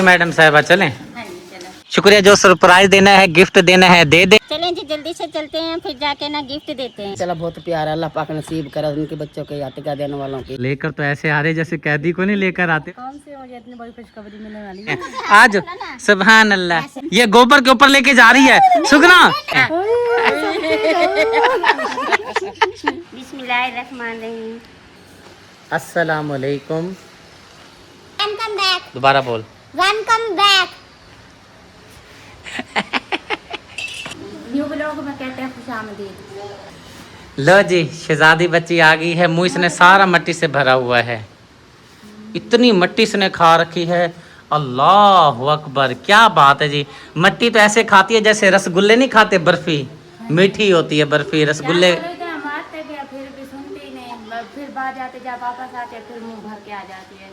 Madam साहबा चलें? हाँ जी चलो। शुक्रिया। जो सरप्राइज देना है, गिफ्ट देना है, दे दे। चलें जी जल्दी से चलते हैं, फिर जाके ना गिफ्ट देते हैं। चला बहुत प्यारा, अल्लाह पाक नसीब करा उनके बच्चों के यातिका देने वालों की। लेकर तो ऐसे आ रहे जैसे कैदी को नहीं लेकर आते। कौन से मुझे इतनी बड़ी खुशखबरी मिलने वाली है? आज सुभान अल्लाह, ये गोबर के ऊपर लेके जा रही है सुगना। बिस्मिल्लाहिर्रहमानिर्रहीम। अस्सलाम वालेकुम। Welcome back. दोबारा बोल। Welcome back. न्यू ब्लॉग में कहते हैं खुशामदीद। लो जी, शहजादी बच्ची आ गई है। मुंह इसने सारा मट्टी से भरा हुआ है। इतनी मट्टी इसने खा रखी है, अल्लाह अकबर। क्या बात है जी। मट्टी तो ऐसे खाती है जैसे रसगुल्ले नहीं खाते, बर्फी मीठी होती है बर्फी रसगुल्ले। मारते गया फिर भी सुनती नहीं, फिर बाहर जाते जा वापस आते फिर मुंह भर के आ जाती है।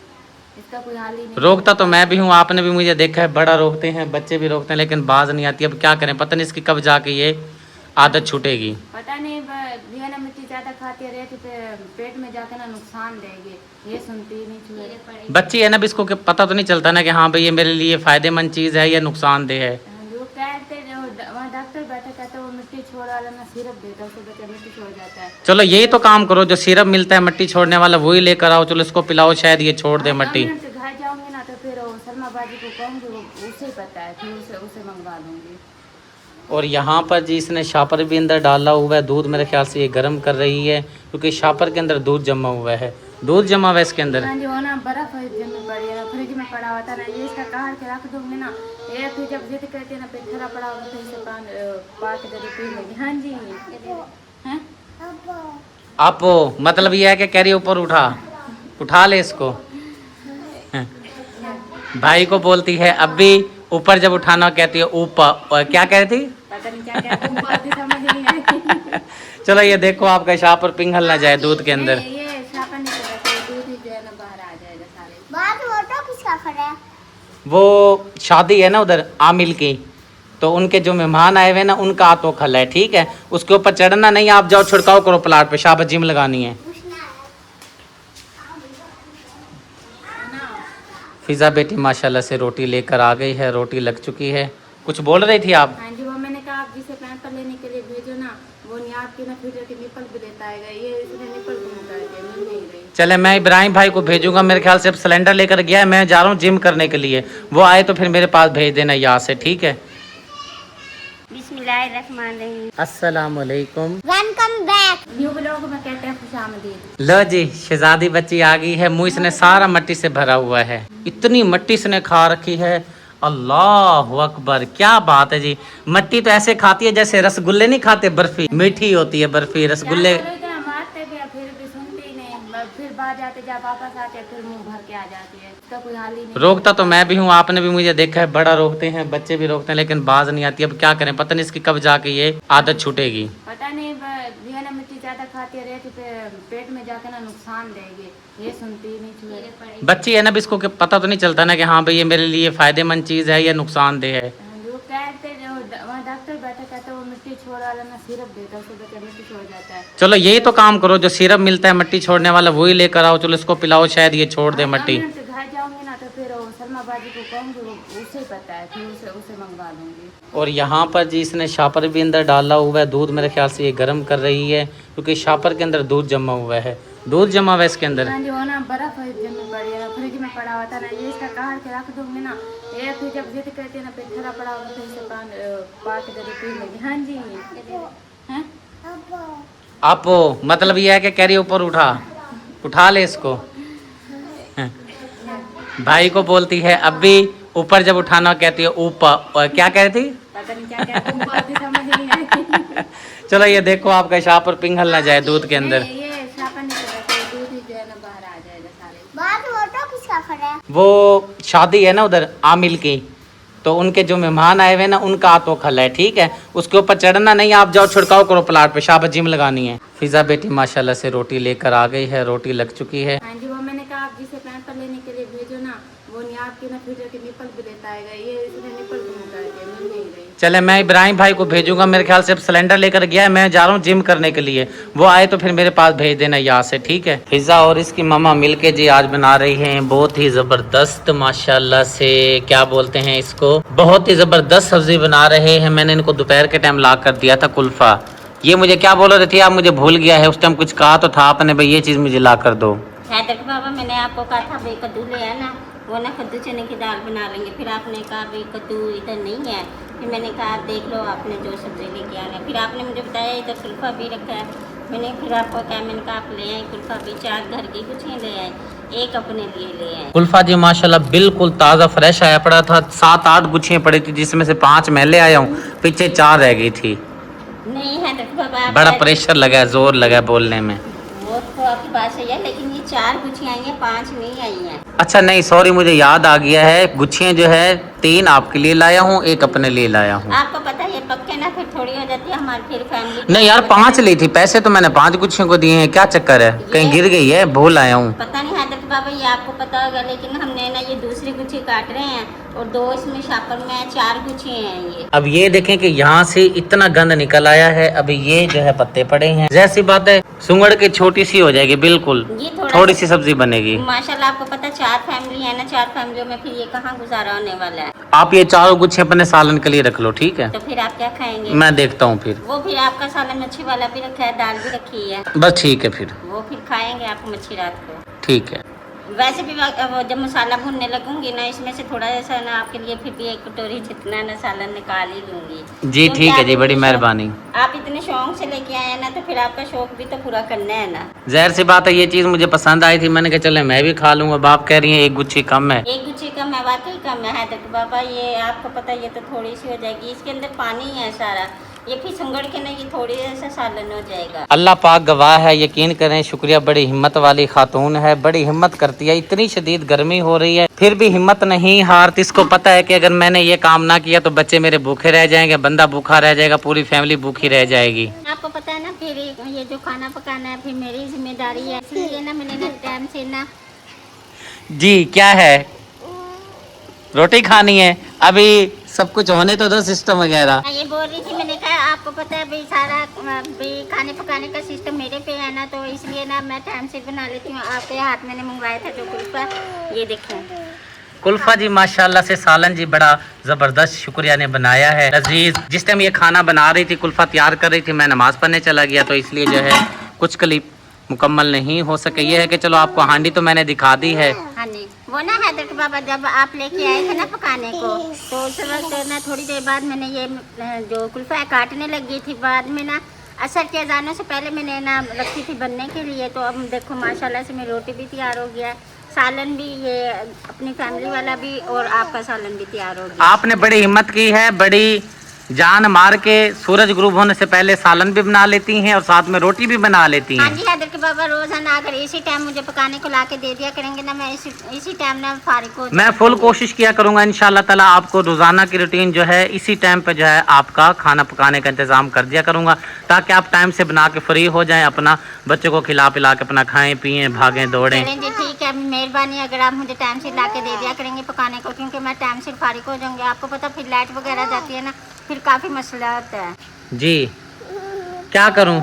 इसका कोई हाल ही नहीं। रोकता तो मैं भी हूँ, आपने भी मुझे देखा है, बड़ा रोकते हैं, बच्चे भी रोकते हैं, लेकिन बाज नहीं आती। अब क्या करें, पता नहीं इसकी कब जाके ये आदत छूटेगी। पता नहीं ना मिट्टी ज्यादा खाती रहती पेट में जाके ना नुकसान देगी, ये सुनती ही नहीं। छुए बच्ची है ना, भी इसको पता तो नहीं चलता ना कि हाँ भाई ये मेरे लिए फायदेमंद चीज़ है या नुकसानदेह है। जो कहते वहाँ डॉक्टर बैठा कहता है वो मिट्टी छोड़ वाला ना सिरप देता है, उससे बच्चा मिट्टी छोड़ जाता है। चलो यही तो काम करो, जो सिरप मिलता है मिट्टी छोड़ने वाला वही लेकर आओ। चलो इसको पिलाओ, शायद ये छोड़ दे मट्टी। घर जाऊंगी ना तो फिर सलमा बाजी को कहूँगी, वो उसे पता है, फिर उसे मंगवा लूंगी। और यहाँ पर जी इसने शापर भी अंदर डाला हुआ है। दूध मेरे ख्याल से ये गर्म कर रही है, क्योंकि शापर के अंदर दूध जमा हुआ है। दूध जमा हुआ है इसके अंदर। हाँ जी, वो ना बर्फ जमी पड़ी है, फ्रिज में पड़ा हुआ था ना, ये इसका काट के रख दूंगी ना, ये फिर जब जिद करती है ना, फिर खरा पड़ा होगा तो इसे पा के जब पी लेगी। हाँ जी हैं? आप मतलब ये है कि कह रही ऊपर उठा ले इसको। भाई को बोलती है अभी ऊपर, जब उठाना कहती है ऊपर। क्या कह रही थी? पता नहीं क्या क्या तुम बात ही समझ नहीं आई। चलो ये देखो आपका शापर पिघल ना जाए दूध के अंदर। ये शापर नहीं पड़ा, दूध ही जो है ना बाहर आ जाएगा सारे। बात फोटो किसका खड़ा है? वो शादी है ना उधर आमिल की, तो उनके जो मेहमान आए हुए हैं ना, उनका आतो खला है, ठीक है। उसके ऊपर चढ़ना नहीं, आप जाओ छिड़काव करो प्लाट पे, शाबाश जिम लगानी है। फिजा बेटी माशाल्लाह से रोटी लेकर आ गई है, रोटी लग चुकी है। कुछ बोल रही थी आप? हाँ जी, वो मैंने कहा आप जिसे पैंपर लेने के लिए भेजो ना, वो नहीं आपकी ना फिटर की निपल भी देता है, ये इसने निपल भी उतार के मिल नहीं रही। चले मैं इब्राहिम भाई को भेजूंगा, मेरे ख्याल से अब सिलेंडर लेकर गया है, मैं जा रहा हूँ जिम करने के लिए। वो आए तो फिर मेरे पास भेज देना यहाँ से, ठीक है। बिस्मिल्लाहिर्रहमानिर्रहीम। अस्सलाम वालेकुम। Welcome back. न्यू ब्लॉग में कहते हैं खुशामदीद। लो जी, शहजादी बच्ची आ गई है। मुंह इसने सारा मट्टी से भरा हुआ है। इतनी मट्टी इसने खा रखी है, अल्लाह अकबर। क्या बात है जी। मट्टी तो ऐसे खाती है जैसे रसगुल्ले नहीं खाते, बर्फी मीठी होती है बर्फी रसगुल्ले। मारते गया फिर भी सुनती नहीं, फिर बाहर जाते जा वापस आते फिर मुंह भर के आ जाती है। इसका कोई हाल ही नहीं। रोकता तो मैं भी हूँ, आपने भी मुझे देखा है, बड़ा रोकते हैं, बच्चे भी रोकते हैं, लेकिन बाज नहीं आती। अब क्या करें, पता नहीं इसकी कब जाके ये आदत छूटेगी। पता नहीं ना मिट्टी ज्यादा खाती रहती पेट में जाके ना नुकसान देगी, ये सुनती ही नहीं। छुए बच्ची है ना, भी इसको पता तो नहीं चलता ना कि हाँ भाई ये मेरे लिए फायदेमंद चीज़ है या नुकसानदेह है। जो कहते वहाँ डॉक्टर बैठा कहता है वो मिट्टी छोड़ वाला ना सिरप देता है, उससे बच्चा मिट्टी छोड़ जाता है। चलो यही तो काम करो, जो सिरप मिलता है मिट्टी छोड़ने वाला वही लेकर आओ। चलो इसको पिलाओ, शायद ये छोड़ दे मट्टी। घर जाऊंगी ना तो फिर सलमा बाजी को कहूँगी, वो उसे पता है, फिर उसे मंगवा लूंगी। और यहाँ पर जी इसने शापर भी अंदर डाला हुआ है। दूध मेरे ख्याल से ये गर्म कर रही है, क्योंकि शापर के अंदर दूध जमा हुआ है। दूध जमा हुआ है इसके अंदर। हाँ जी, वो ना बर्फ जमी पड़ी है, फ्रिज में पड़ा हुआ था ना, ये इसका काट के रख दूंगी ना, ये फिर जब जिद करती है ना, फिर खरा पड़ा होगा तो इसे पा के जब पी लेगी। हाँ जी हैं? आप मतलब ये है कि कह रही ऊपर उठा ले इसको। भाई को बोलती है अभी ऊपर, जब उठाना कहती है ऊपर। क्या कह रही थी? पता नहीं क्या क्या तुम बात ही समझ नहीं आई। चलो ये देखो आपका शापर पिघल ना जाए दूध के अंदर। ये शापर नहीं पड़ा, दूध ही जो है ना बाहर आ जाएगा सारे। बात फोटो किसका खड़ा है? वो शादी है ना उधर आमिल की, तो उनके जो मेहमान आए हुए हैं ना, उनका आतो खला है, ठीक है। उसके ऊपर चढ़ना नहीं, आप जाओ छिड़काव करो प्लाट पे, शाबाश जिम लगानी है। फिजा बेटी माशाल्लाह से रोटी लेकर आ गई है, रोटी लग चुकी है। हाँ जी, वो मैंने कहा आप जिसे पैंपर लेने के लिए भेजो ना, वो नहीं आपकी के ना फिर जाके निपल भी लेता आएगा, ये इसने निपल गुम कर दिया, मिल नहीं रही। चले मैं इब्राहिम भाई को भेजूंगा, मेरे ख्याल से अब सिलेंडर लेकर गया है, मैं जा रहा हूँ जिम करने के लिए, वो आए तो फिर मेरे पास भेज देना यहाँ से, ठीक है। फिजा और इसकी मामा मिलके जी आज बना रही हैं बहुत ही जबरदस्त माशाल्लाह से, क्या बोलते हैं इसको, बहुत ही जबरदस्त सब्जी बना रहे हैं। मैंने इनको दोपहर के टाइम ला कर दिया था कुल्फा, ये मुझे क्या बोल रही थी आप, मुझे भूल गया है, उस टाइम कुछ कहा तो था आपने भाई ये चीज मुझे ला कर दो। हैदर बाबा मैंने आपको कहा था भाई कद्दू ले आना, वो ना कद्दू चने की दाल बना लेंगे, फिर आपने कहा भाई कद्दू इधर नहीं है, फिर मैंने कहा आप देख लो आपने जो सब्जी लेके आना है, फिर आपने मुझे बताया इधर कुल्फा भी रखा है, मैंने फिर आपको कहा, मैंने कहा आप ले आए कुल्फा भी, 4 घर की गुच्छियाँ ले आए, 1 अपने लिए ले आए। कुल्फा जी माशाल्लाह बिल्कुल ताज़ा फ्रेश आया पड़ा था, 7-8 गुच्छियाँ पड़ी थी जिसमें से 5 मैं ले आया हूँ, पीछे 4 रह गई थी। नहीं हैदर बाबा बड़ा प्रेशर लगा है, जोर लगा है बोलने में। वो तो आपकी बात सही है, लेकिन ये 4 गुच्छियाँ आई हैं, 5 नहीं आई हैं। अच्छा नहीं सॉरी, मुझे याद आ गया है, गुच्छियाँ जो है 3 आपके लिए लाया हूँ, 1 अपने लिए लाया हूँ। आपको पता है ये पक्के ना फिर थोड़ी हो जाती है हमारी फिर फैमिली। नहीं यार 5 ली थी, पैसे तो मैंने 5 गुच्छियों को दिए हैं, क्या चक्कर है, कहीं गिर गई है, भूल आया हूँ। पता नहीं हैदर बाबा ये आपको पता होगा, लेकिन हमने ना ये दूसरी गुच्छी काट रहे हैं और 2 इसमें शापर में 4 गुच्छी हैं ये। अब ये देखें कि यहाँ से इतना गंद निकल आया है, अभी ये जो है पत्ते पड़े हैं, जैसी बात है सुंगड़ के छोटी सी हो जाएगी, बिल्कुल ये थोड़ी सी सब्जी बनेगी। माशाल्लाह आपको पता 4 फैमिली है ना, 4 फैमिलियों में फिर ये कहाँ गुजारा होने वाला है। आप ये 4 गुच्छे अपने सालन के लिए रख लो, ठीक है, तो फिर आप क्या खाएंगे? मैं देखता हूँ फिर। वो फिर आपका सालन मच्छी वाला भी रखा है, दाल भी रखी है, बस ठीक है फिर, वो फिर खाएंगे आप मच्छी रात को। ठीक है। वैसे भी वो जब मसाला भूनने लगूंगी ना, इसमें से थोड़ा सा ना आपके लिए फिर भी 1 कटोरी जितना ना सालन निकाल ही लूंगी जी ठीक है जी, बड़ी मेहरबानी। आप इतने शौक से लेके आए हैं ना, तो फिर आपका शौक भी तो पूरा करना है ना। जहर सी बात है, ये चीज मुझे पसंद आई थी, मैंने कहा चले मैं भी खा लूंगा, बाप कह रही है 1 गुच्छी कम है। 1 गुच्छी कम है, वाकई कम है हैदर बाबा, ये आपको पता ये तो थोड़ी सी हो जाएगी, इसके अंदर पानी है सारा, ये फिर सुंगड़ के ना ये थोड़ी सा सालन हो जाएगा। अल्लाह पाक गवाह है, यकीन करें, शुक्रिया, बड़ी हिम्मत वाली खातून है, बड़ी हिम्मत करती है, इतनी शदीद गर्मी हो रही है फिर भी हिम्मत नहीं हारती। इसको पता है कि अगर मैंने ये काम ना किया तो बच्चे मेरे भूखे रह जाएंगे, बंदा भूखा रह जाएगा, पूरी फैमिली भूखी रह जाएगी। आपको पता है ना फिर ये जो खाना पकाना है फिर मेरी जिम्मेदारी है, इसलिए ना मैंने ना टाइम से ना। जी क्या है, रोटी खानी है, अभी सब कुछ होने तो दो सिस्टम वगैरह। ये बोल रही थी, मैंने कहा आपको पता है भाई सारा भाई खाने पकाने का सिस्टम मेरे पे है ना, तो इसलिए ना मैं टाइम से बना लेती हूँ। आपके हाथ मैंने मंगवाया था जो कुल्फा, ये देखें कुल्फा जी माशाल्लाह से, सालन जी बड़ा जबरदस्त शुक्रिया ने बनाया है अजीज। जिस टाइम ये खाना बना रही थी, कुल्फा तैयार कर रही थी, मैं नमाज पढ़ने चला गया, तो इसलिए जो है कुछ क्लिप मुकम्मल नहीं हो सके। ये है कि चलो आपको हांडी तो मैंने दिखा दी है। हाँ जी, वो ना हैदर के बाबा जब आप लेके आए थे ना पकाने को, तो उस वक्त ना थोड़ी देर बाद मैंने ये जो कुल्फा है काटने लगी थी, बाद में ना असर के अजानों से पहले मैंने ना रखी थी बनने के लिए। तो अब देखो माशाल्लाह से मेरी रोटी भी तैयार हो गया है, सालन भी, ये अपनी फैमिली वाला भी, और आपका सालन भी तैयार हो गया। आपने बड़ी हिम्मत की है, बड़ी जान मार के सूरज ग्रूब होने से पहले सालन भी बना लेती हैं और साथ में रोटी भी बना लेती हाँ हैं। जी हैदर के बाबा, रोजाना अगर इसी टाइम मुझे पकाने को ला के दे दिया करेंगे ना, मैं इसी टाइम ना फारिग हो मैं फुल कोशिश किया करूंगा इंशाल्लाह ताला, आपको रोजाना की रूटीन जो है इसी टाइम पे जो है आपका खाना पकाने का इंतजाम कर दिया करूंगा, ताकि आप टाइम से बना के फ्री हो जाएं, अपना बच्चों को खिला पिला के अपना खाएं पिएं भागें दौड़ें। चलें जी ठीक है, मेहरबानी अगर आप मुझे टाइम से ला के दे दिया करेंगे पकाने को, क्योंकि मैं टाइम से फारिग हो जाऊंगी। आपको पता फिर लाइट वगैरह जाती है ना, फिर काफ़ी मसला होता है। जी क्या करूं,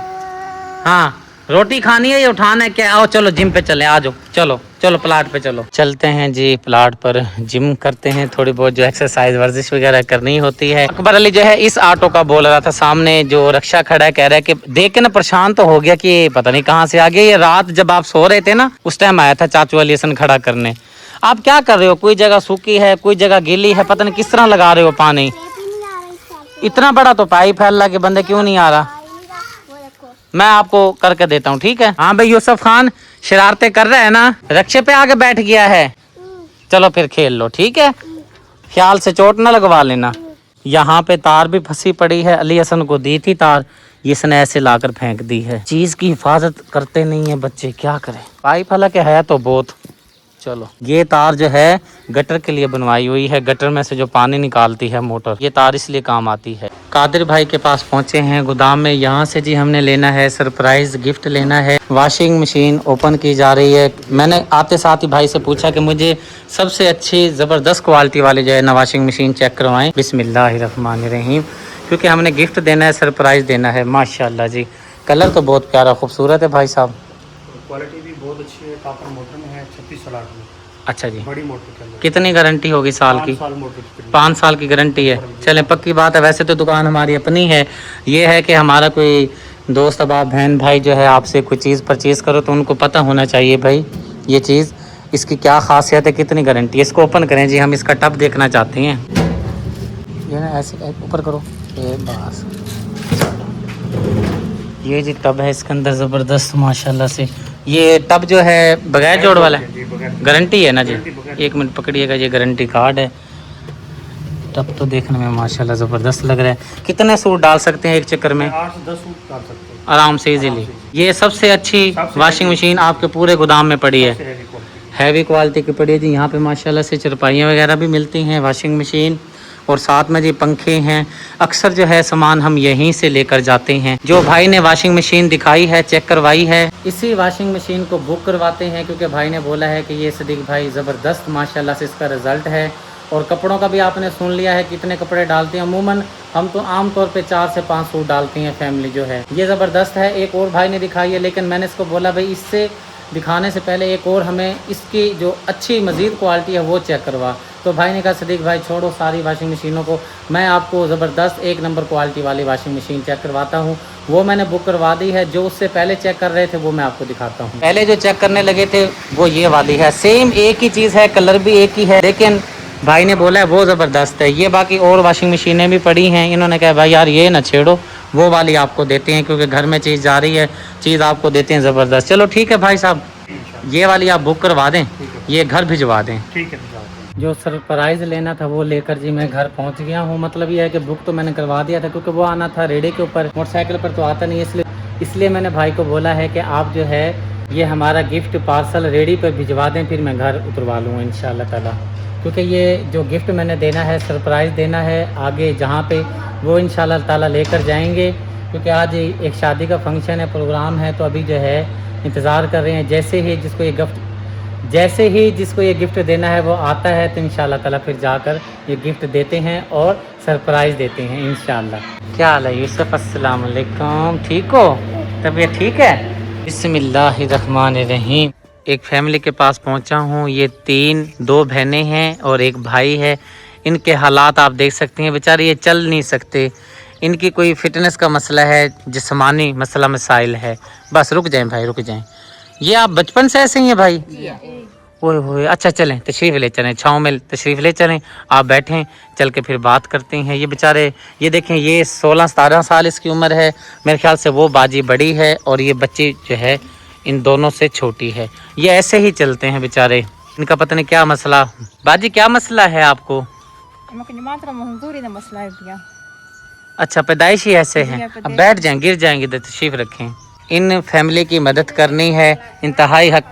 हाँ रोटी खानी है या उठाना है क्या? आओ चलो जिम पे चले, आ जाओ, चलो चलो प्लाट पे चलो, चलते हैं जी प्लाट पर, जिम करते हैं, थोड़ी बहुत जो एक्सरसाइज वर्जिश वगैरह करनी होती है। अकबर अली जो है इस ऑटो का बोल रहा था, सामने जो रक्षा खड़ा है, कह रहा है कि देख के ना परेशान तो हो गया कि ये पता नहीं कहाँ से आ गया। ये रात जब आप सो रहे थे ना, उस टाइम आया था चाचू अली हसन खड़ा करने। आप क्या कर रहे हो, कोई जगह सूखी है, कोई जगह गीली है, पता नहीं किस तरह लगा रहे हो पानी। इतना बड़ा तो पाइप है, अल्लाह के बंदे क्यों नहीं आ रहा? मैं आपको करके देता हूँ, ठीक है। हाँ भाई यूसुफ खान शरारतें कर रहा है ना, रक्षे पे आके बैठ गया है, चलो फिर खेल लो, ठीक है, ख्याल से चोट ना लगवा लेना। यहाँ पे तार भी फंसी पड़ी है, अली हसन को दी थी तार, इसने ऐसे लाकर फेंक दी है। चीज की हिफाजत करते नहीं है बच्चे, क्या करें। पाइप हालांकि है तो बहुत, चलो, ये तार जो है गटर के लिए बनवाई हुई है, गटर में से जो पानी निकालती है मोटर, ये तार इसलिए काम आती है। कादिर भाई के पास पहुंचे हैं गोदाम में। यहाँ से जी हमने लेना है सरप्राइज गिफ्ट लेना है। वॉशिंग मशीन ओपन की जा रही है। मैंने आते साथ ही भाई से पूछा कि मुझे सबसे अच्छी ज़बरदस्त क्वालिटी वाली जो है ना वॉशिंग मशीन चेक करवाएं। बिस्मिल्लाहिर्रहमानिर्रहीम, क्योंकि हमने गिफ्ट देना है, सरप्राइज़ देना है। माशाल्लाह जी, कलर तो बहुत प्यारा खूबसूरत है भाई साहब। क्वालिटी भी बहुत अच्छी है। कॉपर मोटर में है, 36 सलाट में। अच्छा जी, बड़ी मोटर के अंदर कितनी गारंटी होगी साल की? 5 साल मोटर की। 5 साल की गारंटी है। चलें, पक्की बात है। वैसे तो दुकान हमारी अपनी है। ये है कि हमारा कोई दोस्त अब बहन भाई जो है आपसे कोई चीज़ परचेज़ करो तो उनको पता होना चाहिए भाई ये चीज़ इसकी क्या खासियत है, कितनी गारंटी है। इसको ओपन करें जी, हम इसका टब देखना चाहते हैं। ये ना ऐसे ऊपर करो, ये बस। ये जी टब है, इसके अंदर ज़बरदस्त माशाल्लाह से। ये टब जो है बगैर जोड़ वाला है, गारंटी है ना जी? एक मिनट पकड़िएगा, ये गारंटी कार्ड है। टब तो देखने में माशाल्लाह ज़बरदस्त लग रहा है। कितने सूट डाल सकते हैं एक चक्कर में? 8 से 10 सूट डाल सकते हैं आराम से इजीली। ये सबसे अच्छी वॉशिंग मशीन आपके पूरे गोदाम में पड़ी है, हैवी क्वालिटी की पड़ी है जी। यहाँ पे माशाल्लाह से चरपाइयाँ वगैरह भी मिलती हैं, वॉशिंग मशीन और साथ में जी पंखे हैं। अक्सर जो है सामान हम यहीं से लेकर जाते हैं। जो भाई ने वॉशिंग मशीन दिखाई है, चेक करवाई है, इसी वॉशिंग मशीन को बुक करवाते हैं, क्योंकि भाई ने बोला है कि ये सदीक भाई ज़बरदस्त माशाल्लाह से इसका रिज़ल्ट है। और कपड़ों का भी आपने सुन लिया है कितने कपड़े डालते हैं। अमूमन हम तो आम तौर पे 4 से 5 सूट डालते हैं फैमिली जो है। ये ज़बरदस्त है। एक और भाई ने दिखाई है, लेकिन मैंने इसको बोला भाई इससे दिखाने से पहले एक और हमें इसकी जो अच्छी मज़ीद क्वालिटी है वो चेक करवा। तो भाई ने कहा सदीक भाई छोड़ो सारी वॉशिंग मशीनों को, मैं आपको ज़बरदस्त 1 नंबर क्वालिटी वाली वॉशिंग मशीन चेक करवाता हूँ। वो मैंने बुक करवा दी है। जो उससे पहले चेक कर रहे थे वो मैं आपको दिखाता हूँ। पहले जो चेक करने लगे थे वो ये वाली है। सेम एक ही चीज़ है, कलर भी एक ही है, लेकिन भाई ने बोला है वो ज़बरदस्त है। ये बाकी और वॉशिंग मशीनें भी पड़ी हैं, इन्होंने कहा भाई यार ये ना छेड़ो, वो वाली आपको देते हैं, क्योंकि घर में चीज़ जा रही है, चीज़ आपको देते हैं ज़बरदस्त। चलो ठीक है भाई साहब, ये वाली आप बुक करवा दें, ये घर भिजवा दें। ठीक है। जो सरप्राइज़ लेना था वो लेकर जी मैं घर पहुंच गया हूं। मतलब ये है कि बुक तो मैंने करवा दिया था, क्योंकि वो आना था रेडी के ऊपर, मोटरसाइकिल पर तो आता नहीं है। इसलिए मैंने भाई को बोला है कि आप जो है ये हमारा गिफ्ट पार्सल रेडी पर भिजवा दें, फिर मैं घर उतरवा लूँगा इंशाल्लाह ताला। क्योंकि ये जो गिफ्ट मैंने देना है, सरप्राइज़ देना है आगे जहाँ पे, वो इंशाल्लाह ताला लेकर जाएंगे। क्योंकि आज एक शादी का फंक्शन है, प्रोग्राम है, तो अभी जो है इंतज़ार कर रहे हैं। जैसे ही जिसको ये गिफ्ट देना है वो आता है तो इंशाल्लाह ताला फिर जाकर ये गिफ्ट देते हैं और सरप्राइज़ देते हैं इंशाल्लाह। क्या हाल है यूसुफ? अस्सलाम वालेकुम, ठीक हो? तबीयत ठीक है? बिस्मिल्लाहिर्रहमानिर्रहीम। एक फैमिली के पास पहुंचा हूं। ये 2 बहनें हैं और एक भाई है। इनके हालात आप देख सकते हैं, बेचारे ये चल नहीं सकते। इनकी कोई फिटनेस का मसला है, जिस्मानी मसला मसाइल है। बस रुक जाएं भाई, रुक जाएं। ये आप बचपन से ऐसे ही हैं भाई? ओए होए, अच्छा चलें तशरीफ़ ले चलें, छाँव में तशरीफ़ ले चलें, आप बैठें, चल के फिर बात करते हैं। ये बेचारे, ये देखें, ये 16-17 साल इसकी उम्र है। मेरे ख्याल से वो बाजी बड़ी है और ये बच्ची जो है इन दोनों से छोटी है। ये ऐसे ही चलते हैं बेचारे, इनका पता नहीं क्या मसला। बाजी क्या मसला है आपको? अच्छा, पैदाइशी ऐसे हैं। अब बैठ जाएं, गिर जाएंगे, तशरीफ़ रखें। इन फैमिली की मदद करनी है, इंतहाई हक।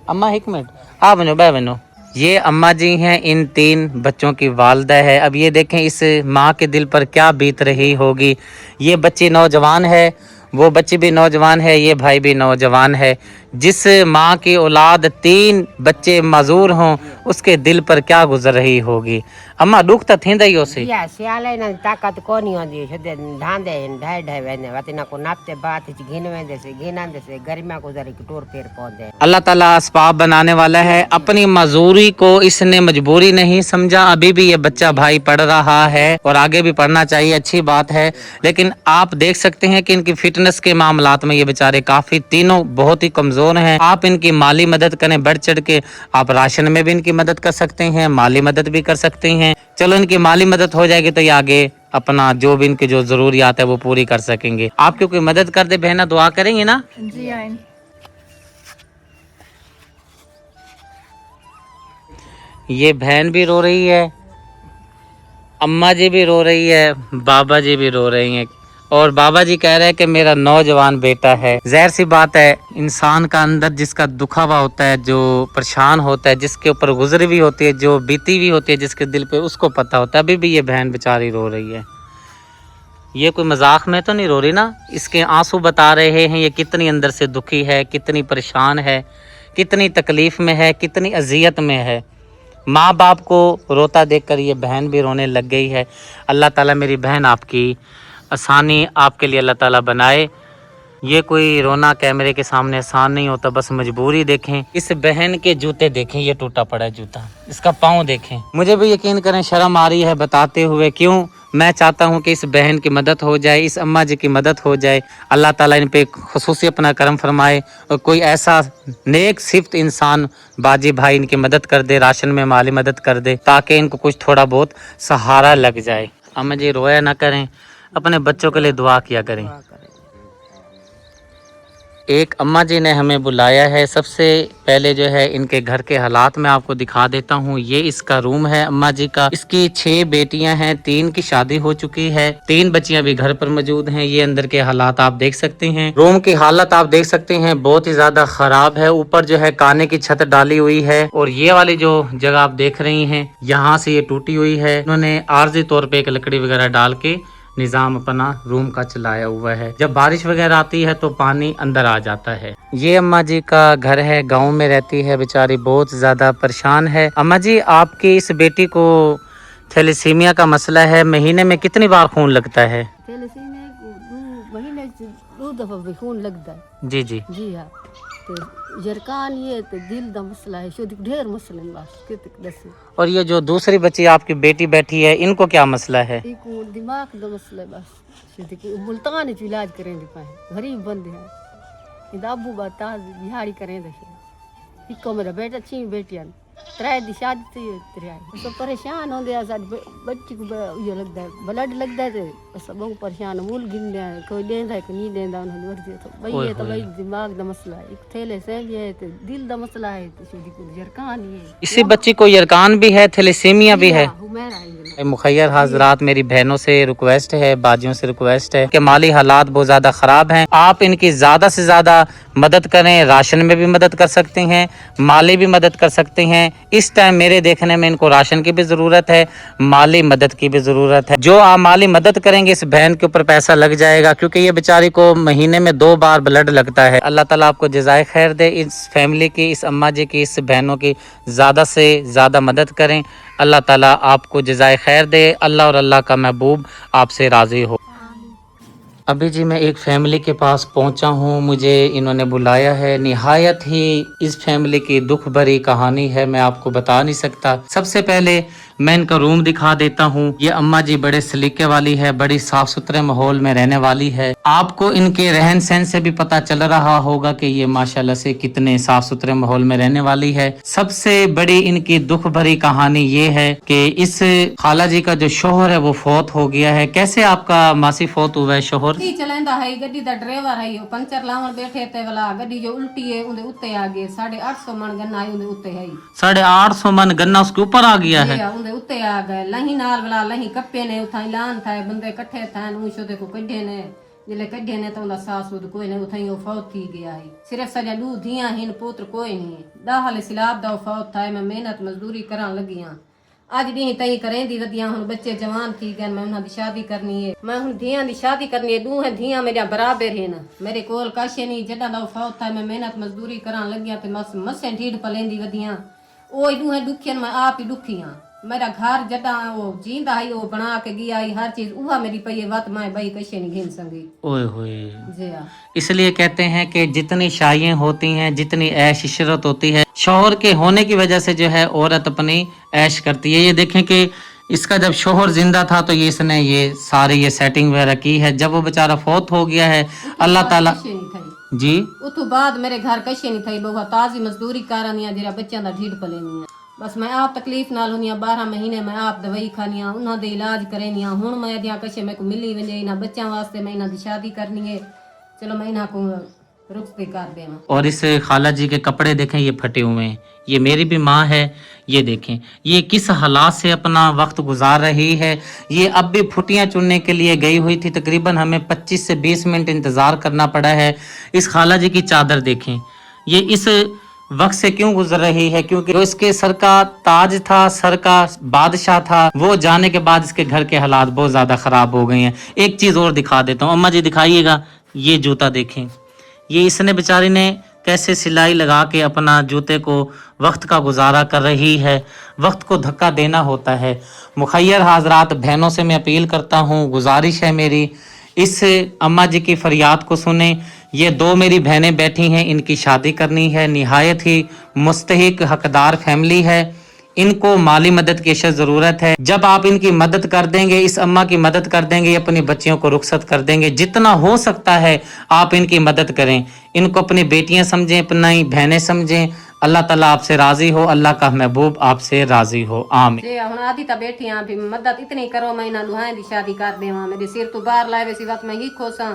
अम्मा एक मिनट, हाँ बनो बै बनो। ये अम्मा जी हैं, इन 3 बच्चों की वालदा है। अब ये देखें इस माँ के दिल पर क्या बीत रही होगी। ये बच्ची नौजवान है, वो बच्ची भी नौजवान है, ये भाई भी नौजवान है। जिस माँ की औलाद 3 बच्चे माजूर हों, उसके दिल पर क्या गुजर रही होगी। अम्मा दुख तो थींदा ही उसे। या सियाले ना ताकत कोनी होंदी छदे ढांदे ढाई ढाई वेने वतिना को नापते बात घिन वेंदे से घिनांदे से गरिमा को जरी टोर पेर पौधे। अल्लाह ताला असबाब बनाने वाला है। अपनी मजूरी को इसने मजबूरी नहीं समझा। अभी भी ये बच्चा भाई पढ़ रहा है और आगे भी पढ़ना चाहिए, अच्छी बात है। लेकिन आप देख सकते हैं कि इनकी फिटनेस के मामलात में ये बेचारे काफी, तीनों बहुत ही कमजोर हैं। आप इनकी माली मदद करें, बढ़ चढ़ के। आप राशन में भी इनकी मदद कर सकते हैं, माली मदद भी कर सकते हैं। चलो इनकी माली मदद हो जाएगी तो ये आगे अपना जो भी इनकी जो जरूरियात है वो पूरी कर सकेंगे। आपकी कोई मदद कर दे बहना, दुआ करेंगे ना? जी आइन। ये बहन भी रो रही है, अम्मा जी भी रो रही है, बाबा जी भी रो रही हैं। और बाबा जी कह रहे हैं कि मेरा नौजवान बेटा है। ज़ाहिर सी बात है, इंसान का अंदर जिसका दुखा हुआ होता है, जो परेशान होता है, जिसके ऊपर गुजरी हुई होती है, जो बीती हुई होती है जिसके दिल पे, उसको पता होता है। अभी भी ये बहन बेचारी रो रही है। ये कोई मजाक में तो नहीं रो रही ना, इसके आंसू बता रहे हैं ये कितनी अंदर से दुखी है, कितनी परेशान है, कितनी तकलीफ़ में है, कितनी अजियत में है। माँ बाप को रोता देखकर ये बहन भी रोने लग गई है। अल्लाह ताला मेरी बहन आपकी आसानी आपके लिए अल्लाह ताला बनाए। ये कोई रोना कैमरे के सामने आसान नहीं होता, बस मजबूरी। देखें इस बहन के जूते, देखें ये टूटा पड़ा है जूता, इसका पाँव देखें। मुझे भी यकीन करें शर्म आ रही है बताते हुए, क्यों मैं चाहता हूँ कि इस बहन की मदद हो जाए, इस अम्मा जी की मदद हो जाए। अल्लाह ताला इन पे खुसूसी अपना करम फरमाए और कोई ऐसा नेक सिफ्त इंसान बाजी भाई इनकी मदद कर दे, राशन में माली मदद कर दे, ताकि इनको कुछ थोड़ा बहुत सहारा लग जाए। अम्मा जी रोया ना करें, अपने बच्चों के लिए दुआ किया करें। एक अम्मा जी ने हमें बुलाया है। सबसे पहले जो है इनके घर के हालात मैं आपको दिखा देता हूँ। ये इसका रूम है अम्मा जी का। इसकी 6 बेटियां हैं, 3 की शादी हो चुकी है, 3 बच्चियां भी घर पर मौजूद हैं। ये अंदर के हालात आप देख सकते हैं। रूम की हालत आप देख सकते हैं, बहुत ही ज्यादा खराब है। ऊपर जो है काने की छत डाली हुई है और ये वाली जो जगह आप देख रही हैं, यहाँ से ये टूटी हुई है। उन्होंने आर्जी तौर पर एक लकड़ी वगैरह डाल के निज़ाम अपना रूम का चलाया हुआ है। जब बारिश वगैरह आती है तो पानी अंदर आ जाता है। ये अम्मा जी का घर है, गांव में रहती है, बेचारी बहुत ज़्यादा परेशान है। अम्मा जी आपकी इस बेटी को थैलेसीमिया का मसला है, महीने में कितनी बार खून लगता है? महीने से 2 दफा भी खून लगता है। जी जी जी हाँ। तो जरकान ये तो दिल का मसला है, शुद्ध ढेर मसले हैं बस कित दसे। और ये जो दूसरी बच्ची आपकी बेटी बैठी है, इनको क्या मसला है? इनको दिमाग का मसला है बस, शुद्ध मुल्तान च इलाज करें पाए, गरीब बंदे हैं। इदाबू बता बिहारी करें दे। इको मेरा बेटा 6 बेटियां, 3 दी शादी थी, 3 सब परेशान हो गया। साडी बच्ची को ये लगता है ब्लड लगता है, तो सब बहुत परेशान। मूल गिन दे, कोई लेंदा है, कोई नहीं लेंदा, उन्हें मर्जी। तो भाई ये तो भाई दिमाग का मसला है, एक थैले से भी है, तो दिल का मसला है, तो शुद्ध को जरकान ही है। इसी बच्ची को यरकान भी है, थैलेसीमिया भी है। हुमैरा है। मुखैर हजरात, मेरी बहनों से रिक्वेस्ट है, बाजियों से रिक्वेस्ट है कि माली हालात बहुत ज़्यादा ख़राब हैं। आप इनकी ज़्यादा से ज़्यादा मदद करें। राशन में भी मदद कर सकते हैं, माली भी मदद कर सकते हैं। इस टाइम मेरे देखने में इनको राशन की भी ज़रूरत है, माली मदद की भी ज़रूरत है। जो आप माली मदद करेंगे, इस बहन के ऊपर पैसा लग जाएगा, क्योंकि ये बेचारी को महीने में 2 बार ब्लड लगता है। अल्लाह ताला आपको जज़ाए खैर दे। इस फैमिली की, इस अम्मा जी की, इस बहनों की ज़्यादा से ज़्यादा मदद करें। अल्लाह ताला आपको जज़ाए खैर दे। अल्लाह और अल्लाह का महबूब आपसे राज़ी हो। अभी जी मैं एक फैमिली के पास पहुंचा हूं, मुझे इन्होंने बुलाया है। निहायत ही इस फैमिली की दुख भरी कहानी है, मैं आपको बता नहीं सकता। सबसे पहले मैं इनका रूम दिखा देता हूं। ये अम्मा जी बड़े सलीके वाली है, बड़ी साफ सुथरे माहौल में रहने वाली है। आपको इनके रहन सहन से भी पता चल रहा होगा कि ये माशाल्लाह से कितने साफ सुथरे माहौल में रहने वाली है। सबसे बड़ी इनकी दुख भरी कहानी ये है कि इस खाला जी का जो शोहर है वो फौत हो गया है। कैसे आपका मासी फौत हुआ है शोहर? गड्डी चलांदा है, गड्डी दा ड्राइवर है, वो पंचर लावन बैठे ते वाला गड्डी जो उल्टी है उनके उत्ते आ गए। 850 मन गन्ना है उनके उत्ते है, 850 मन गन्ना उसके ऊपर आ गया है। उनके उत्ते आ गए। लही नाल वाला लही कप्पे ने उठाई लान था, बंदे इकट्ठे थे, ऊंचो देखो कड्ढे ने, जिले कड्ढे ने तो उनका सास उद कोई ने उठाई, वो फौत थी गया है। सिर्फ सजा 2 धियां हिन, पुत्र कोई नहीं। 10 हाले सिलाब दा फौत था। मैं मेहनत मजदूरी करन लगी हां, अज डी तई करें दी वदिया। हुन बच्चे जवान थी गए, मैं उन्हां दी शादी करनी है। मैं हुन धियां दी शादी करनी है। 2 धियां मेरा बराबर है ना, मेरे कोल काशे नहीं। जडा दा फौत था, मैं मेहनत मजदूरी करन लगी ते मसे ढीड पलेंदी वदिया। ओ 2 दुखियन मैं आप ही दुखी हां। मेरा घर जडा वो जींदा है, वो बना के गया है, हर चीज उहा मेरी पई वत मैं बई कशे नहीं घिन संगी। ओए होए। जी हां, इसलिए कहते हैं कि जितनी शाइयां होती हैं, जितनी ऐश इशरत होती है, शौहर के होने की वजह से जो है औरत अपनी ऐश करती है। ये देखें कि इसका जब शौहर जिंदा था तो ये इसने ये सारी ये सेटिंग वगैरह की है। जब वो बेचारा फौत हो गया है, अल्लाह ताला जी उतो बाद मेरे घर कशे नहीं थई। बहुत ताजी मजदूरी करनिया, जरा बच्चों दा ढीड पलेनिया। बस मैं आप तकलीफ नाल हुनिया। 12 महीने मैं आप दवाई खानिया, उन्होंने इलाज करेनिया। हुण मैं दिया कशे मेरे को मिली वजे इन्हां बच्चों वास्ते मैं इन्हां दी शादी करनी है। चलो मैं इन्हां को रुखसती कर देवा। और इस खाला जी के कपड़े देखें, ये फटे हुए हैं। ये मेरी भी माँ है, ये देखें ये किस हालात से अपना वक्त गुजार रही है। ये अब भी फुटियाँ चुनने के लिए गई हुई थी, तकरीबन हमें 25 से 20 मिनट इंतज़ार करना पड़ा है। इस खाला जी की चादर देखें, ये इस वक्त से क्यों गुजर रही है, क्योंकि जो इसके सर का ताज था, सर का बादशाह था, वो जाने के बाद इसके घर के हालात बहुत ज़्यादा ख़राब हो गए हैं। एक चीज़ और दिखा देता हूँ, अम्मा जी दिखाइएगा, ये जूता देखें, ये इसने बेचारी ने कैसे सिलाई लगा के अपना जूते को वक्त का गुजारा कर रही है। वक्त को धक्का देना होता है। मुखैर हाजरात, बहनों से मैं अपील करता हूँ, गुजारिश है मेरी, इस अम्मा जी की फरियाद को सुने। ये दो मेरी बहनें बैठी हैं, इनकी शादी करनी है, निहायत ही मुस्तहिक हकदार फैमिली है, इनको माली मदद की अशद ज़रूरत है। जब आप इनकी मदद कर देंगे, इस अम्मा की मदद कर देंगे, अपनी बच्चियों को रुखसत कर देंगे, जितना हो सकता है आप इनकी मदद करें, इनको अपनी बेटियां समझें, अपनी बहनें समझें। अल्लाह ताला आपसे राजी हो, अल्लाह का महबूब आपसे राजी हो, आमीन। जे हुण आदि तां बैठी हां भी मदद इतनी करो, मैं इन्हां दुहां दी शादी कर देवां। मेरे सिर तो बाहर लाए वे वक्त मैं ही खोसां,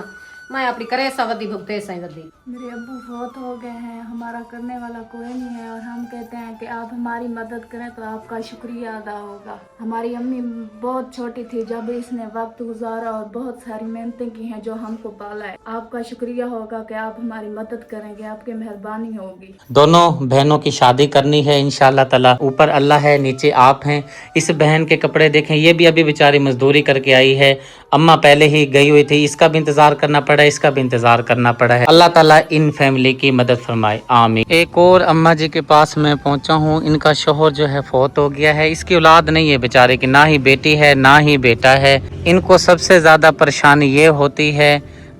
मैं अपनी करे सा वदी भुगते सा वदी। मेरे अब्बू बहुत हो गए हैं, हमारा करने वाला कोई नहीं है, और हम कहते हैं कि आप हमारी मदद करें तो आपका शुक्रिया अदा होगा। हमारी अम्मी बहुत छोटी थी जब इसने वक्त गुजारा और बहुत सारी मेहनतें की हैं जो हमको पाला है। आपका शुक्रिया होगा कि आप हमारी मदद करेंगे, आपकी मेहरबानी होगी। दोनों बहनों की शादी करनी है इंशाअल्लाह ताला। ऊपर अल्लाह है, नीचे आप हैं। इस बहन के कपड़े देखें, ये भी अभी बेचारी मजदूरी करके आई है। अम्मा पहले ही गई हुई थी, इसका भी इंतजार करना पड़ा, इसका भी इंतजार करना पड़ा है। अल्लाह ताला इन फैमिली की मदद फरमाए, आमीन। एक और अम्मा जी के पास मैं पहुंचा हूं, इनका शोहर जो है फौत हो गया है। इसकी औलाद नहीं है बेचारे की, ना ही बेटी है ना ही बेटा है। इनको सबसे ज्यादा परेशानी ये होती है,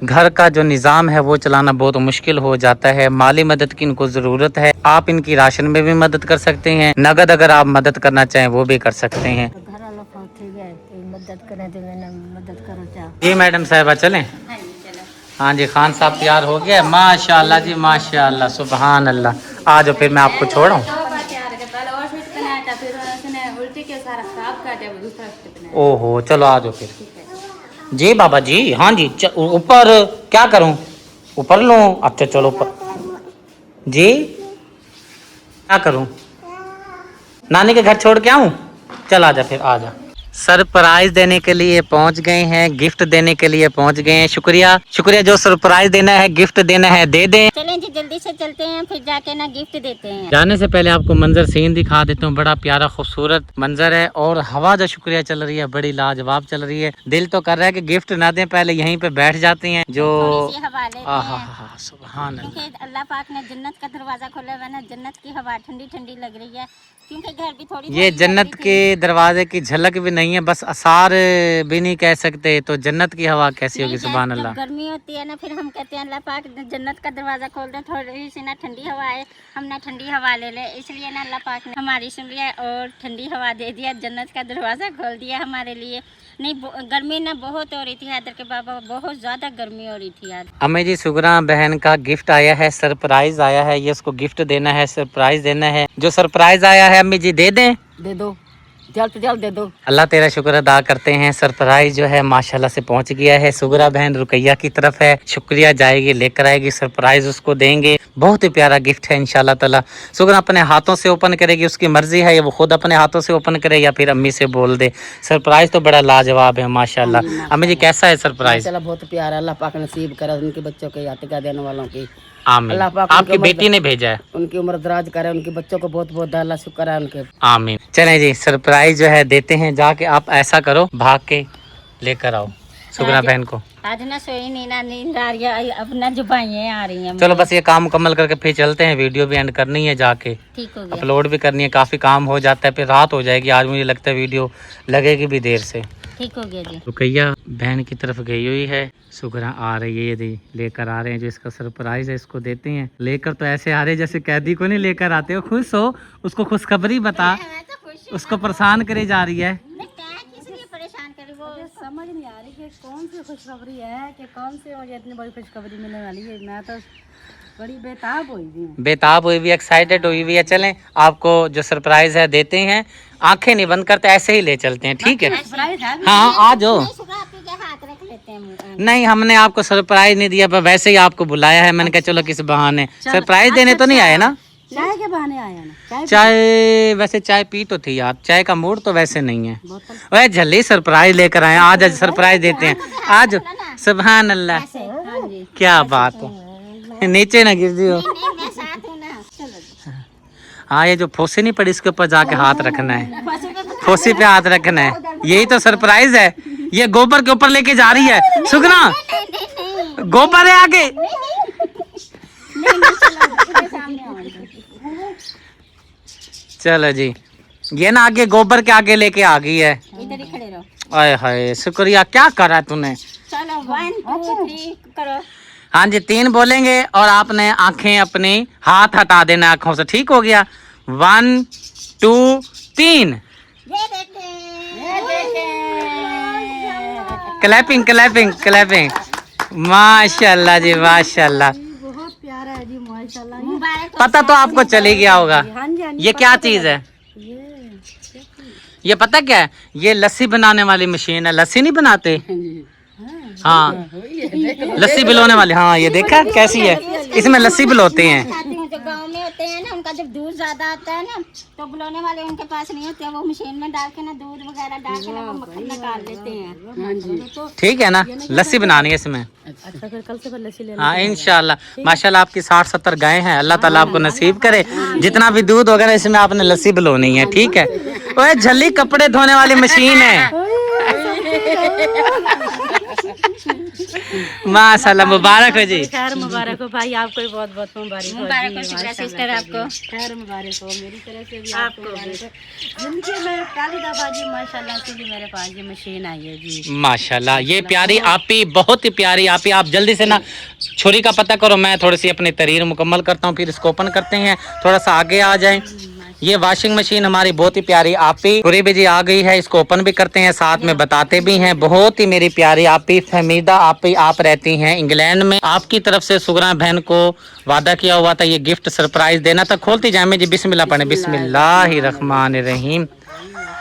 घर का जो निज़ाम है वो चलाना बहुत मुश्किल हो जाता है। माली मदद की इनको ज़रूरत है। आप इनकी राशन में भी मदद कर सकते हैं, नगद अगर आप मदद करना चाहें वो भी कर सकते हैं। मदद करें तो मैंने मदद करो चाह। जी मैडम साहिबा चलें? हाँ जी, खान साहब तैयार हो गया, माशाल्लाह जी माशाल्लाह, सुबहान अल्लाह। आ जाओ फिर मैं आपको छोड़ूं। ओहो, चलो आ जाओ फिर। जी बाबा जी, हाँ जी, ऊपर क्या करूं, ऊपर लूं? अच्छा चलो ऊपर। जी क्या करूं, नानी के घर छोड़ के आऊं? चल आ जा फिर, आ जा। सरप्राइज देने के लिए पहुंच गए हैं, गिफ्ट देने के लिए पहुंच गए हैं। शुक्रिया शुक्रिया, जो सरप्राइज देना है, गिफ्ट देना है, दे दें। चलें जी, जल्दी से चलते हैं, फिर जाके ना गिफ्ट देते हैं। जाने से पहले आपको मंजर सीन दिखा देता हूँ। बड़ा प्यारा खूबसूरत मंजर है, और हवा जो शुक्रिया चल रही है बड़ी लाजवाब चल रही है। दिल तो कर रहा है कि गिफ्ट ना दें, पहले यहीं पे बैठ जाते हैं। जो सुभान अल्लाह, क्योंकि अल्लाह पाक ने जन्नत का दरवाजा खोला हुआ है ना, जन्नत की हवा ठंडी ठंडी लग रही है, क्योंकि घर भी थोड़ी ये जन्नत के दरवाजे की झलक भी नहीं है, बस असार भी नहीं कह सकते, तो जन्नत की हवा कैसी होगी? सुभान अल्लाह। गर्मी होती है ना, फिर हम कहते हैं अल्लाह पाक जन्नत का दरवाजा खोल दे, थोड़ी सी ना ठंडी हवा आए, हम ना ठंडी हवा ले ले, इसलिए ना अल्लाह पाक ने हमारी सुन लिया और ठंडी हवा दे दिया, जन्नत का दरवाजा खोल दिया हमारे लिए। नहीं, गर्मी ना बहुत हो रही थी हैदर के बाबा, बहुत ज्यादा गर्मी हो रही थी आज। अम्मी जी, सुगरा बहन का गिफ्ट आया है, सरप्राइज आया है, ये उसको गिफ्ट देना है, सरप्राइज देना है। जो सरप्राइज आया है अम्मी जी दे दें? दे दो, जल्द से जल्द दे दो। अल्लाह तेरा शुक्र अदा करते हैं, सरप्राइज जो है माशाल्लाह से पहुंच गया है। सुगरा बहन रुकैया की तरफ है, शुक्रिया जाएगी, लेकर आएगी, सरप्राइज उसको देंगे। बहुत ही प्यारा गिफ्ट है इंशाल्लाह ताला। सुगरा अपने हाथों से ओपन करेगी, उसकी मर्जी है, ये वो खुद अपने हाथों से ओपन करे या फिर अम्मी से बोल दे। सरप्राइज तो बड़ा लाजवाब है माशाल्लाह। अम्मी जी कैसा है सरप्राइज? बहुत प्यारा, अल्लाह पाक नसीब करे उनके बच्चों के यातिका देने वालों की। आमीन। आपकी बेटी ने भेजा है, उनकी उम्र दराज करे, उनके बच्चों को बहुत बहुत अल्लाह शुक्र है उनके। आमीन। चलें जी, सरप्राइज जो है देते हैं, जाके आप ऐसा करो, भाग के लेकर आओ सुगरा बहन को। आज ना सोई नहीं, ना नींद आ रही है, अपना जुबाइयाँ आ रही हैं। चलो बस ये काम मुकम्मल करके फिर चलते हैं, वीडियो भी एंड करनी है, जाके ठीक हो गया, अपलोड भी करनी है, काफी काम हो जाता है, फिर रात हो जाएगी आज, मुझे लगता है वीडियो लगेगी भी देर से। ठीक हो गया जी। रुकैया बहन की तरफ गई हुई है, सुगरा आ रही है, ये लेकर आ रहे हैं जो इसका सरप्राइज है, इसको देते हैं। लेकर तो ऐसे आ रहे हैं जैसे कैदी को नहीं लेकर आते हो। खुश हो, उसको खुशखबरी बता, उसको परेशान करे जा रही है। परेशान करे, वो समझ नहीं आ रही कि कौन सी खुशखबरी है, कि कौन सी मुझे इतनी बड़ी खुशखबरी मिलने वाली है। मैं तो बड़ी बेताब हुई थी। बेताब हुई भी, एक्साइटेड हुई भी है। चलें आपको जो सरप्राइज है देते हैं, आंखें नहीं बंद करते, ऐसे ही ले चलते हैं, ठीक है? हाँ आ जाओ। हाथ रख लेते हैं मुंह। नहीं, हमने आपको सरप्राइज नहीं दिया, पर वैसे ही आपको बुलाया है। मैंने कहा चलो किस बहाने सरप्राइज देने तो नहीं आए ना। चाय के बहाने आया ना। चाय, वैसे चाय पी तो थी यार, चाय का मूड तो वैसे नहीं है। वह झल्ली सरप्राइज लेकर आए, आज सरप्राइज देते हैं आज। सुभान अल्लाह, क्या बात है, नीचे ना गिर जियो। मैं साथ हूँ ना, चलो। हाँ, ये जो फोसी नहीं पड़ी इसके ऊपर जाके हाथ रखना है, फोसी पे हाथ रखना है, यही तो सरप्राइज है। ये गोबर के ऊपर लेके जा रही है सुगना, गोबर है आगे। चलो जी, ये ना आगे गोबर के आगे लेके आ गई है। इधर ही खड़े रहो। आय हाय, शुक्रिया, क्या करा तूने। चलो 1 2 3 करो। हाँ जी, 3 बोलेंगे और आपने आंखें अपनी हाथ हटा देना आंखों से, ठीक हो गया? 1 2 3। ये देखें। Clapping clapping clapping. माशाल्लाह जी, माशाल्लाह। बहुत प्यारा है जी, माशाल्लाह। मुबारक। पता तो आपको चल ही गया होगा। हाँ जी, हाँ जी, ये क्या चीज है? ये पता क्या है? ये लस्सी बनाने वाली मशीन है। लस्सी नहीं बनाते? हाँ, लस्सी बिलोने वाली। हाँ, ये देखा कैसी है, इसमें लस्सी बिलोते हैं। चाहती हूँ जो गांव में होते हैं ना, उनका जब दूध ज्यादा आता है ना, तो बुलाने वाले उनके पास नहीं होते, वो मशीन में डाल के ना दूध वगैरह डाल के ना वो मक्खन निकाल लेते हैं। ठीक है ना, लस्सी बनानी है इसमें। अच्छा, फिर कल से फिर लस्सी ले हाँ इंशाल्लाह। माशाल्लाह आपकी 60-70 गायें हैं, अल्लाह ताला आपको नसीब करे। जितना भी दूध वगैरह इसमें आपने लस्सी बिलोनी है, ठीक है? ओए झल्ली कपड़े धोने वाली मशीन है। माशाल्लाह, मुबारक हो जी। खैर मुबारक हो भाई, आपको भी बहुत बहुत मुबारक हो। मुबारक हो शुक्रिया सिस्टर आपको। खैर मुबारक हो, मेरी तरफ से भी आपको जिंदगी में पहली दफा जी माशाल्लाह से जी मेरे पास ये मशीन आई है जी। माशाल्लाह, ये प्यारी आपी, बहुत ही प्यारी आपी। आप जल्दी से ना छुरी का पता करो, मैं थोड़ी सी अपनी तरीर मुकम्मल करता हूँ, फिर इसको ओपन करते हैं। थोड़ा सा आगे आ जाएं। ये वॉशिंग मशीन हमारी बहुत ही प्यारी आपी पूरी भी जी आ गई है, इसको ओपन भी करते हैं, साथ में बताते भी हैं। बहुत ही मेरी प्यारी आपी फहमीदा आपी, आप रहती हैं इंग्लैंड में। आपकी तरफ से सुगरा बहन को वादा किया हुआ था ये गिफ्ट सरप्राइज देना था। खोलती जाए में जी, बिस्मिल्लाह पढ़े, बिस्मिल्लाहिर्रहमानिर्रहीम।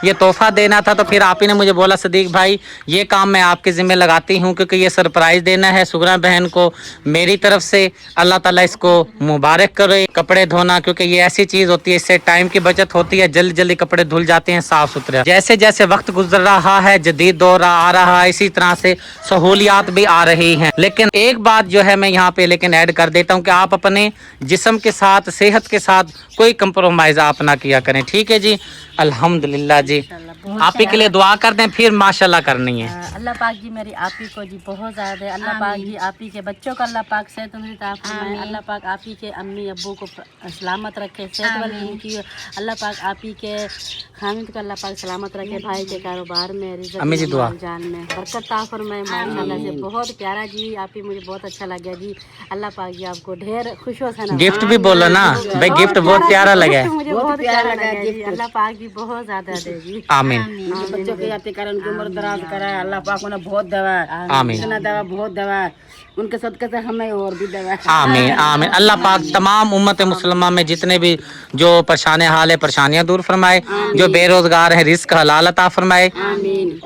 ये तोहफा देना था, तो फिर आप ही ने मुझे बोला सदीक भाई ये काम मैं आपके जिम्मे लगाती हूँ, क्योंकि ये सरप्राइज देना है सुगरा बहन को मेरी तरफ से। अल्लाह ताला इसको मुबारक करे। कपड़े धोना, क्योंकि ये ऐसी चीज होती है, इससे टाइम की बचत होती है, जल्दी जल्दी कपड़े धुल जाते हैं साफ सुथरे। जैसे जैसे वक्त गुजर रहा है, जदीद दौर आ रहा है, इसी तरह से सहूलियात भी आ रही हैं। लेकिन एक बात जो है मैं यहाँ पे लेकिन ऐड कर देता हूँ कि आप अपने जिस्म के साथ, सेहत के साथ कोई कंप्रोमाइज आप ना किया करें, ठीक है जी? अल्हम्दुलिल्लाह जी। आप ही के लिए दुआ कर दें, फिर माशाल्लाह करनी है। अल्लाह पाक जी मेरी आपी को जी बहुत ज़्यादा, अल्लाह पाक जी आपी के बच्चों का अल्लाह पाक सेहत फरमाए, अल्लाह पाक आपी के अम्मी अब्बू को सलामत रखे, सेहत वाली उनकी, अल्लाह पाक आपी के खामिद को अल्लाह पाक सलामत रखे, भाई के कारोबार में, रिज़्क़ अम्मी जी दुआ। में, जान में बरकत ता फरमाए माशाल्लाह से। बहुत प्यारा जी आपी, मुझे बहुत अच्छा लगा जी। अल्लाह पाक जी आपको ढेर खुश हो सना। गिफ्ट भी बोलो ना भाई, गिफ्ट बहुत प्यारा लगा। मुझे बहुत प्यारा लगा जी। अल्लाह पाक जी बहुत ज़्यादा दे जी। आमीन बच्चों के याद करें, उनकी उम्र दराज कराए, अल्लाह पाक उन्हें बहुत दवा, आमीन इतना दवा, बहुत दवा, उनके सदक़े से हमें और भी दवा। आमीन आमीन। अल्लाह पाक तमाम उम्मत मुसलमान में जितने भी जो परेशान हाल है, परेशानियां दूर फरमाए। जो बेरोजगार है, रिस्क हलाल अता फरमाए।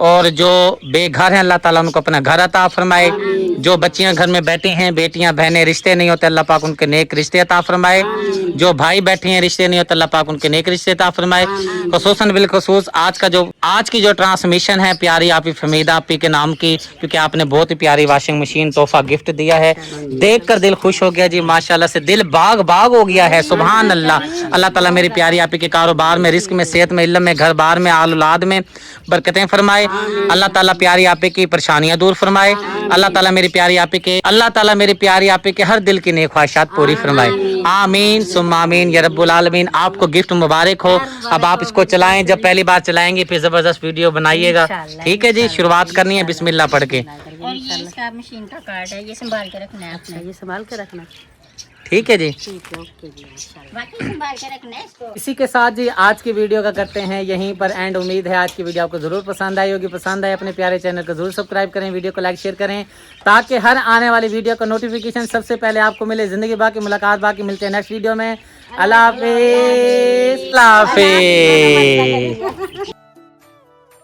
और जो बेघर हैं, अल्लाह ताला उनको अपना घर अता फरमाए। जो बच्चियां घर में बैठी हैं, बेटियां बहनें, रिश्ते नहीं होते, अल्लाह पाक उनके नेक रिश्ते अता फरमाए। जो भाई बैठे हैं, रिश्ते नहीं होते, अल्लाह पाक उनके नेक रिश्ते अता फरमाए। खुसूसन बिलखुसूस आज की जो ट्रांसमिशन है प्यारी आपी फमीदा आपी के नाम की, क्योंकि आपने बहुत ही प्यारी वॉशिंग मशीन तोहफा गिफ्ट दिया है, देखकर दिल खुश हो गया जी। माशाल्लाह से दिल बाग बाग हो गया है। सुभान अल्लाह। अल्लाह ताला मेरी प्यारी आपी के कारोबार में, रिस्क में, सेहत में, इल्म में, घर बार में, आल औलाद में बरकतें फरमाए। अल्लाह ताला प्यारी आपी की परेशानियां दूर फरमाए। अल्लाह ताला मेरी प्यारी आपी के हर दिल की नेक ख्वाहिशात पूरी फरमाए। आमीन सुम्मा आमीन या रब्बुल आलमीन। आपको गिफ्ट मुबारक हो। अब आप इसको चलाएं, जब पहली बार चलाएंगे फिर जबरदस्त वीडियो बनाइएगा, ठीक है जी? शुरुआत करनी है बिस्मिल्लाह पढ़ के। और ये इसका मशीन का कार्ड है, ये संभाल के रखना है आपने। ये संभाल के रखना। ठीक है जी। बाकी संभाल के रखना इसको। इसी के साथ जी आज की वीडियो का करते हैं यहीं पर एंड। उम्मीद है आज की वीडियो आपको जरूर पसंद आई होगी। पसंद आए अपने प्यारे चैनल को जरूर सब्सक्राइब करें, वीडियो को लाइक शेयर करें ताकि हर आने वाली वीडियो का नोटिफिकेशन सबसे पहले आपको मिले। जिंदगी बाकी मुलाकात बाकी, मिलते हैं नेक्स्ट वीडियो में। अल्लाह हाफिज़।